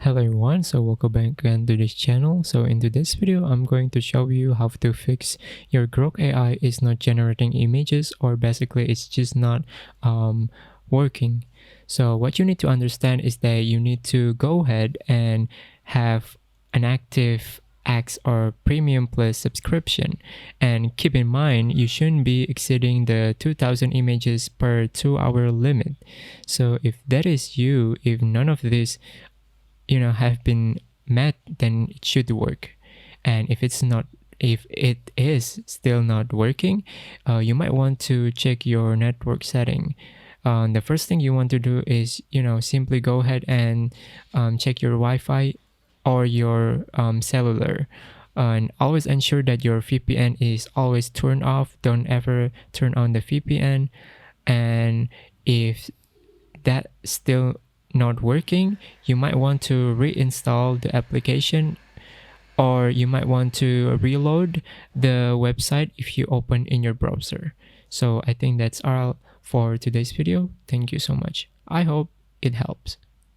Hello everyone, so welcome back again to this channel. So in today's video, I'm going to show you how to fix your Grok AI is not generating images, or basically it's just not working. So what you need to understand is that you need to go ahead and have an active X or Premium Plus subscription, and keep in mind you shouldn't be exceeding the 2000 images per 2-hour limit. So if that is you, if none of this have been met, then it should work. And if it is still not working, you might want to check your network setting. The first thing you want to do is simply go ahead and check your Wi-Fi or your cellular, and always ensure that your VPN is always turned off. Don't ever turn on the VPN. And if that still not working, you might want to reinstall the application, or you might want to reload the website if you open in your browser. So I think that's all for today's video. Thank you so much. I hope it helps.